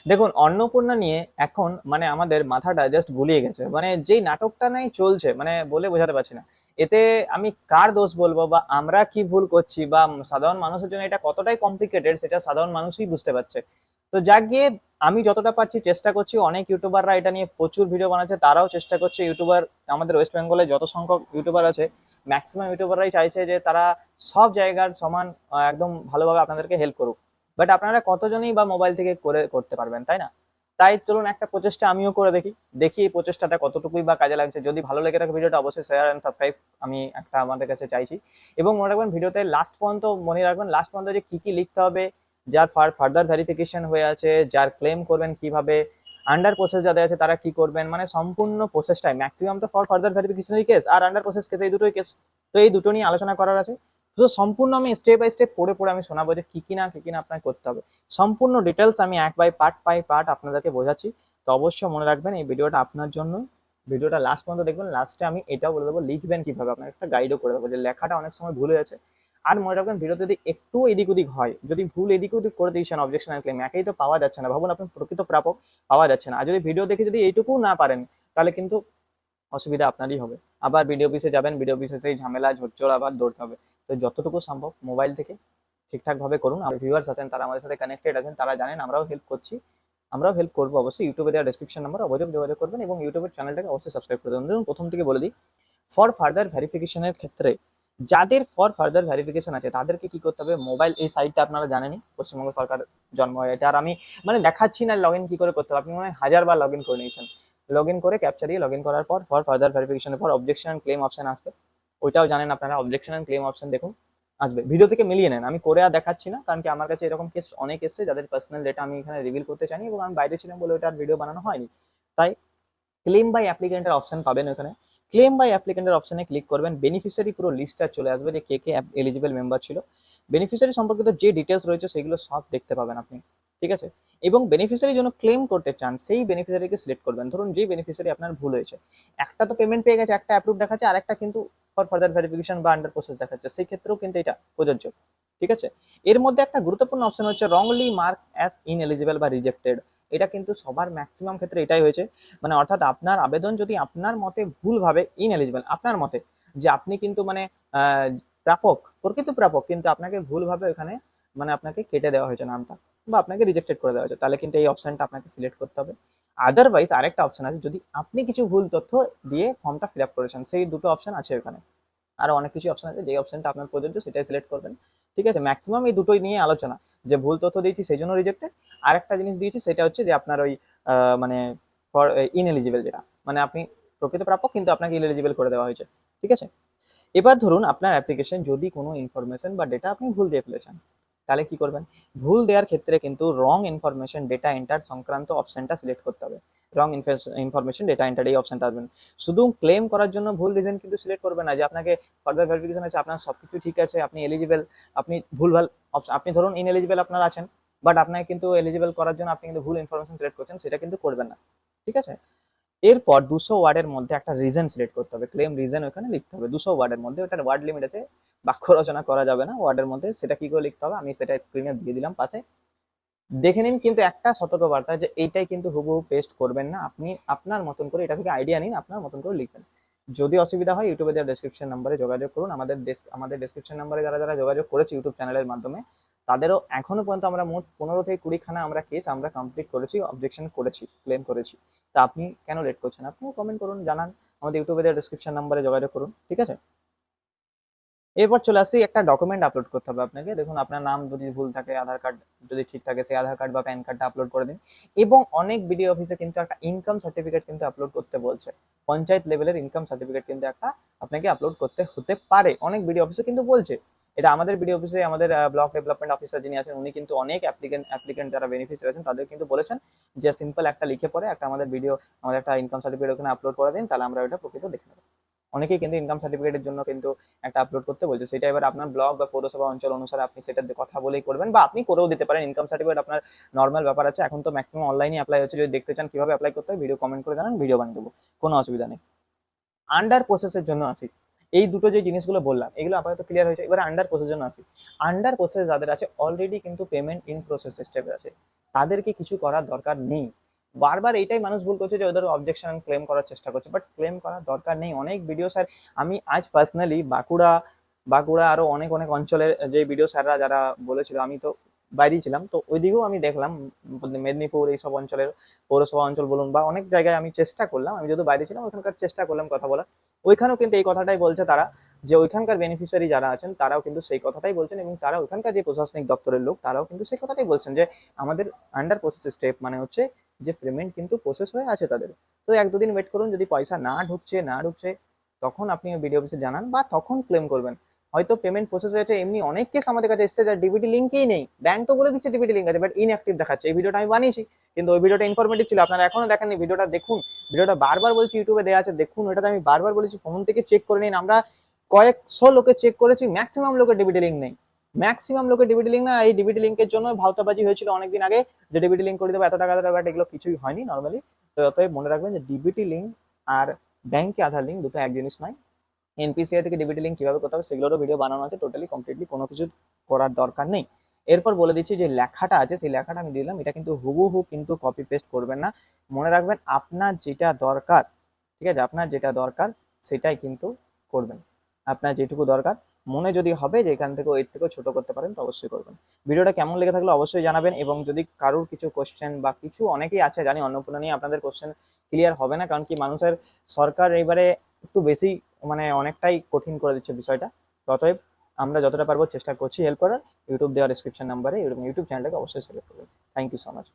দেখুন, অন্নপূর্ণা নিয়ে এখন মানে আমাদের মাথাটা জাস্ট গুলিয়ে গেছে। মানে যেই নাটকটা নাই চলছে, মানে বলে বোঝাতে পারছি না। এতে আমি কার দোষ বলবো বা আমরা কি ভুল করছি বা সাধারণ মানুষের জন্য এটা কতটাই কমপ্লিকেটেড সেটা সাধারণ মানুষই বুঝতে পারছে। তো যাক গিয়ে, আমি যতটা পারছি চেষ্টা করছি। অনেক ইউটিউবাররা এটা নিয়ে প্রচুর ভিডিও বানাচ্ছে, তারাও চেষ্টা করছে। ইউটিউবার আমাদের ওয়েস্ট বেঙ্গলে যত সংখ্যক ইউটিউবার আছে, ম্যাক্সিমাম ইউটিউবাররাই চাইছে যে তারা সব জায়গার সমান একদম ভালোভাবে আপনাদেরকে হেল্প করুক। বাট আপনারা কতজনই বা মোবাইল থেকে করে করতে পারবেন, তাই না? তাই চলুন একটা প্রচেষ্টা আমিও করে দেখি। দেখি এই প্রচেষ্টাটা কতটুকুই বা কাজে লাগছে। যদি ভালো লেগে থাকে ভিডিওটা, অবশ্যই শেয়ার এন্ড সাবস্ক্রাইব আমি একটা আমাদের কাছে চাইছি। এবং মনে রাখবেন, ভিডিওতে লাস্ট পর্যন্ত মনে রাখবেন, লাস্ট পর্যন্ত যে কি কি লিখতে হবে, যার ফার্দার ভেরিফিকেশন হয়ে আছে, যার ক্লেম করবেন কিভাবে, আন্ডার প্রসেস যাদের আছে তারা কি করবেন, মানে সম্পূর্ণ প্রসেসটাই। ম্যাক্সিমাম তো ফর ফার্দার ভেরিফিকেশনের কেস আর আন্ডার প্রসেস কেস, এই দুটোই কেস। তো এই দুটো নিয়ে আলোচনা করার আছে। তো সম্পূর্ণ আমি স্টেপ বাই স্টেপ পড়ে পড়ে আমি শোনাবো যে কি কি না আপনাকে করতে হবে। সম্পূর্ণ ডিটেলস আমি এক বাই পার্ট আপনাদেরকে বোঝাচ্ছি। তো অবশ্যই মনে রাখবেন, এই ভিডিওটা আপনার জন্য। ভিডিওটা লাস্ট পর্যন্ত দেখবেন। লাস্টে আমি এটাও বলে দেবো লিখবেন কিভাবে, আপনাকে একটা গাইডও করে দেবো যে লেখাটা অনেক সময় ভুলে যাচ্ছে। আর মনে রাখবেন, ভিডিও যদি একটু এদিক ওদিক হয়, যদি ভুল এদিক ওদিক করে দিয়েছেন অবজেকশন আর ক্লেম, একেই তো পাওয়া যাচ্ছে না। ভাবুন, আপনি প্রকৃত প্রাপক, পাওয়া যাচ্ছে না। আর যদি ভিডিও দেখে যদি এইটুকু না পারেন, তাহলে কিন্তু অসুবিধা আপনারই হবে। আবার ভিডিও অফিসে যাবেন, ভিডিও অফিসে সেই ঝামেলা ঝোরঝোর আবার দৌড়তে হবে। তো যতটুকু সম্ভব মোবাইল থেকে ঠিকঠাক ভাবে করুন। আর ভিউয়ার্স আছেন, তারা আমাদের সাথে কানেক্টেড আছেন, তারা জানেন আমরাও হেল্প করছি। আমরাও হেল্প করবো অবশ্যই। ইউটিউবে দেওয়া ডেসক্রিপশন নাম্বার অবশ্যই যোগাযোগ করবেন এবং ইউটিউবের চ্যানেলটাকে অবশ্যই সাবস্ক্রাইব করে দেবেন। দেখুন, প্রথম থেকে বলে দিই, ফর ফার্দার ভেরিফিকেশনের ক্ষেত্রে যাদের ফর ফার্দার ভেরিফিকেশন আছে তাদেরকে কি করতে হবে, মোবাইল এই সাইটটা আপনারা জানেনই, পশ্চিমবঙ্গ সরকার জন্ম হয় এটা। আর আমি মানে দেখাচ্ছি না লগ ইন কি করে করতে হবে, আপনি মনে হয় 1000 বার লগ ইন করে নিয়েছেন। লগ ইন করে ক্যাপচা দিয়ে লগ ইন করার পর ফর ফার্দার ভেরিফিকেশনের পর অবজেকশন অ্যান্ড ক্লেম অপশন আসবে। ওইটাও জানেন আপনারা, অবজেকশন অ্যান্ড ক্লেম অপশন দেখুন আসবে। ভিডিও থেকে মিলিয়ে নেন, আমি করে আর দেখাচ্ছি না, কারণ কি আমার কাছে এরকম কেস অনেক এসেছে যাদের পার্সোনাল ডেটা আমি এখানে রিভিল করতে চাইনি এবং আমি বাইরে ছিলাম বলে ওটার ভিডিও বানানো হয়নি। তাই ক্লেম বাই অ্যাপ্লিকেন্টের অপশন পাবেন ওখানে। ক্লেম বাই অ্যাপ্লিকেন্টের অপশনে ক্লিক করবেন, বেনিফিশিয়ারি পুরো লিস্টটা চলে আসবে যে কে কে এলিজিবল মেম্বার ছিল। বেনিফিশিয়ারি সম্পর্কিত যে ডিটেলস রয়েছে সেগুলো সব দেখতে পাবেন আপনি, ঠিক আছে? এবং বেনিফিশিয়ারি জন্য ক্লেম করতে চান সেই বেনিফিশিয়ারিকে সিলেক্ট করবেন। ধরুন যে বেনিফিশিয়ারি আপনার ভুল হয়েছে, একটা তো পেমেন্ট পেয়ে গেছে, একটা অ্যাপ্রুভ দেখাচ্ছে, আর একটা কিন্তু ফর ফার্দার ভেরিফিকেশন বা আন্ডার প্রসেস দেখাচ্ছে, সেই ক্ষেত্রেও কিন্তু এটা প্রযোজ্য, ঠিক আছে? এর মধ্যে একটা গুরুত্বপূর্ণ অপশন হচ্ছে রংলি মার্ক অ্যাজ ইনএলিজিবল বা রিজেক্টেড। এটা কিন্তু সবার ম্যাক্সিমাম ক্ষেত্রে এটাই হয়েছে। মানে অর্থাৎ আপনার আবেদন যদি আপনার মতে ভুলভাবে ইনএলিজিবল, আপনার মতে যে আপনি কিন্তু মানে আহ, প্রাপক, প্রকৃত প্রাপক, কিন্তু আপনাকে ভুলভাবে ওখানে মানে আপনাকে কেটে দেওয়া হয়েছে নামটা, বা আপনাকে রিজেক্টেড করে দেওয়া হয়েছে, তাহলে কিন্তু এই অপশনটা আপনাকে সিলেক্ট করতে হবে। আদারওয়াইজ আরেকটা অপশন আছে, যদি আপনি কিছু ভুল তথ্য দিয়ে ফর্মটা ফিল আপ করেছেন, সেই দুটো অপশন আছে ওখানে। আরো অনেক কিছু অপশন আছে, যে অপশনটা আপনার প্রযোজ্য সেটাই সিলেক্ট করবেন, ঠিক আছে? ম্যাক্সিমাম এই দুটোই নিয়ে আলোচনা, যে ভুল তথ্য দিয়েছি সেই জন্য রিজেক্টেড, আর একটা জিনিস দিয়েছি সেটা হচ্ছে যে আপনার ওই মানে ফর ইনএলিজিবল, যেটা মানে আপনি প্রকৃত প্রাপক কিন্তু আপনাকে ইনএলিজিবল করে দেওয়া হয়েছে, ঠিক আছে? এবার ধরুন আপনার অ্যাপ্লিকেশন যদি কোনো ইনফরমেশন বা ডেটা আপনি ভুল দিয়ে ফেলেছেন, তাহলে কি করবেন? ভুল দেওয়ার ক্ষেত্রে কিন্তু রং ইনফরমেশন ডেটা এন্টার সংক্রান্ত অপশনটা সিলেক্ট করতে হবে। রং ইনফরমেশন ডেটা এন্টার এই অপশনটা আসবেন। শুধু ক্লেম করার জন্য ভুল রিজন কিন্তু সিলেক্ট করবেন না, যে আপনাকে ফার্দার ভেরিফিকেশন আছে, আপনার সবকিছু ঠিক আছে, আপনি এলিজিবল, আপনি ভুলভাল আপনি ধরুন ইনএলিজিবল আপনার আছেন, বাট আপনাকে কিন্তু এলিজিবল করার জন্য আপনি কিন্তু ভুল ইনফরমেশন সিলেক্ট করছেন, সেটা কিন্তু করবেন না, ঠিক আছে? এরপর 200 ওয়ার্ডের মধ্যে একটা রিজন সিলেক্ট করতে হবে, ক্লেম রিজন ওখানে লিখতে হবে 200 ওয়ার্ডের মধ্যে। ওটার ওয়ার্ড লিমিট আছে, বাক্য রচনা করা যাবে না ওয়ার্ডের মধ্যে। সেটা কি করে লিখতে হবে আমি সেটা স্ক্রিনে দিয়ে দিলাম পাশে, দেখে নিন। কিন্তু একটা সতর্কবার্তা, যে এইটাই কিন্তু হুবহু পেস্ট করবেন না, আপনি আপনার মতন করে এটা থেকে আইডিয়া নিন, আপনার মতন করে লিখবেন। যদি অসুবিধা হয় ইউটিউবে দেওয়া ডেসক্রিপশন নাম্বারে যোগাযোগ করুন। আমাদের ডেসক্রিপশন নাম্বারে যারা যারা যোগাযোগ করেছে ইউটিউব চ্যানেলের মাধ্যমে, তাদেরও এখনো পর্যন্ত আমরা মোট 15 থেকে 20 খানা আমরা কেস আমরা কমপ্লিট করেছি, অবজেকশন করেছি, ক্লেম করেছি। তা আপনি কেন লেট করছেন? আপনিও কমেন্ট করুন, জানান, আমাদের ইউটিউবে দেওয়া ডেসক্রিপশন নাম্বারে যোগাযোগ করুন, ঠিক আছে? এরপর চলে আসি, একটা ডকুমেন্ট আপলোড করতে হবে আপনাকে। দেখুন, আপনার নাম যদি ভুল থাকে, আধার কার্ড যদি ঠিক থাকে, সেই আধার কার্ড বা প্যান কার্ডটা আপলোড করে দিন। এবং অনেক বিডিও অফিসে কিন্তু একটা ইনকাম সার্টিফিকেট কিন্তু আপলোড করতে বলছে। পঞ্চায়েত লেভেলের ইনকাম সার্টিফিকেট কিন্তু একটা আপনাকে আপলোড করতে হতে পারে, অনেক বিডিও অফিসে কিন্তু বলছে। এটা আমাদের বিডিও অফিসে আমাদের ব্লক ডেভেলপমেন্ট অফিসার যিনি আছেন, উনি কিন্তু অনেক অ্যাপ্লিকেন্ট যারা বেনিফিশিয়ারি আছেন তাদের কিন্তু বলেছেন যে সিম্পল একটা লিখে পরে একটা আমাদের একটা ইনকাম সার্টিফিকেট ওখানে আপলোড করে দিন, তাহলে আমরা ওটা প্রকৃত দেখে নেবো। অনেকেই কিন্তু ইনকাম সার্টিফিকেটের জন্য কিন্তু একটা আপলোড করতে বলছে, সেটা এবার আপনার ব্লক বা পৌরসভা অঞ্চল অনুসারে আপনি সেটা কথা বলেই করবেন, বা আপনি করেও দিতে পারেন। ইনকাম সার্টিফিকেট আপনার নর্মাল ব্যাপার আছে, এখন তো ম্যাক্সিমাম অনলাইনে অ্যাপ্লাই হচ্ছে। যদি দেখতে চান কিভাবে অ্যাপ্লাই করতে হয়, ভিডিও কমেন্ট করে জানান, ভিডিও বানিয়ে দেবো, কোনো অসুবিধা নেই। আন্ডার প্রসেসের জন্য আসি। এই দুটো যে জিনিসগুলো বললাম এগুলো আপাতত ক্লিয়ার হয়েছে। এবার আন্ডার প্রসেস জন্য আসি। আন্ডার প্রসেস যাদের আছে অলরেডি কিন্তু পেমেন্ট ইন প্রসেস স্টেপে আছে, তাদেরকে কিছু করার দরকার নেই। বারবার এইটাই মানুষ ভুল করছে যে ওদের অবজেকশন ক্লেম করার চেষ্টা করছে, বাট ক্লেম করার দরকার নেই। অনেক ভিডিও স্যার, আমি আজ পার্সোনালি বাঁকুড়া আরো অনেক অনেক অঞ্চলের যে ভিডিও স্যাররা যারা বলেছিল, আমি তো বাইরেই ছিলাম, তো ওইদিকেও আমি দেখলাম মেদিনীপুর এইসব অঞ্চলের পৌরসভা অঞ্চল বলুন বা অনেক জায়গায় আমি চেষ্টা করলাম, আমি যেহেতু বাইরে ছিলাম ওখানকার চেষ্টা করলাম কথা বলা, ওইখানেও কিন্তু এই কথাটাই বলছে তারা, যে ওইখানকার বেনিফিশিয়ারি যারা আছেন তারাও কিন্তু সেই কথাটাই বলছেন, এবং তারা ওইখানকার যে প্রশাসনিক দপ্তরের লোক তারাও কিন্তু সেই কথাটাই বলছেন যে আমাদের আন্ডার প্রসেস স্টেপ মানে হচ্ছে যে পেমেন্ট কিন্তু প্রসেস হয়ে আছে তাদের। তো এক দুদিন ওয়েট করুন, যদি পয়সা না ঢুকছে তখন আপনি বিডিও অফিসে জানান বা তখন ক্লেম করবেন। হয়তো পেমেন্ট প্রসেস হয়েছে, এমনি অনেক কেস আমাদের কাছে এসেছে যার ডিবিটি লিঙ্কই নেই, ব্যাংক তো বলে দিচ্ছে ডিবিটি লিঙ্ক আছে বাট ইনঅ্যাক্টিভ দেখাচ্ছে। এই ভিডিওটা আমি বানিয়েছি, কিন্তু ওই ভিডিওটা ইনফরমেটিভ ছিল, আপনারা এখনো দেখেননি, ভিডিওটা দেখুন। ভিডিওটা বারবার বলছি ইউটিউবে দেওয়া আছে, দেখুন। ওটাতে আমি বারবার বলেছি ফোন থেকে চেক করে নিন, আমরা কয়েকশো লোকে চেক করেছি, ম্যাক্সিমাম লোকের ডিবিটি লিঙ্ক নেই, ম্যাক্সিমাম লোকের ডিবিটি লিঙ্ক না। এই ডিবিটি লিঙ্কের জন্য ভাওতাবাজি হয়েছিল অনেকদিন আগে, যে ডিবিটি লিঙ্ক করে দেবো এত টাকা, বাট এগুলো কিছুই হয়নি নর্মালি। তো অতএব মনে রাখবেন যে ডিবিটি লিঙ্ক আর ব্যাংকে আধার লিঙ্ক দুটো এক জিনিস নয়। এনপিসিআই থেকে ডিবিটি লিঙ্ক কিভাবে করতে হবে সেগুলোরও ভিডিও বানানো আছে, টোটালি কমপ্লিটলি কোনো কিছু করার দরকার নেই। এরপর বলে দিচ্ছি যে লেখাটা আছে, সেই লেখাটা আমি দিলাম, এটা কিন্তু হুবহু কিন্তু কপি পেস্ট করবেন না। মনে রাখবেন আপনার যেটা দরকার, ঠিক আছে, আপনার যেটা দরকার সেটাই কিন্তু করবেন। আপনার যেটুকু দরকার মনে যদি হবে যে এখান থেকে এর থেকেও ছোট করতে পারেন তো অবশ্যই করবেন। ভিডিওটা কেমন লেগে থাকলে অবশ্যই জানাবেন, এবং যদি কারোর কিছু কোশ্চেন বা কিছু, অনেকেই আছে জানি অন্নপূর্ণা নিয়ে আপনাদের কোশ্চেন ক্লিয়ার হবে না, কারণ কি মানুষের সরকার এবারে একটু বেশি মানে অনেকটাই কঠিন করে দিচ্ছে বিষয়টা। তো অতএব আমরা যতটা পারবো চেষ্টা করছি হেল্প করার। ইউটিউব দেওয়ার ডিসক্রিপশন নাম্বারে ইউটিউব চ্যানেলটাকে অবশ্যই সিলেক্ট করবেন। Thank you so much.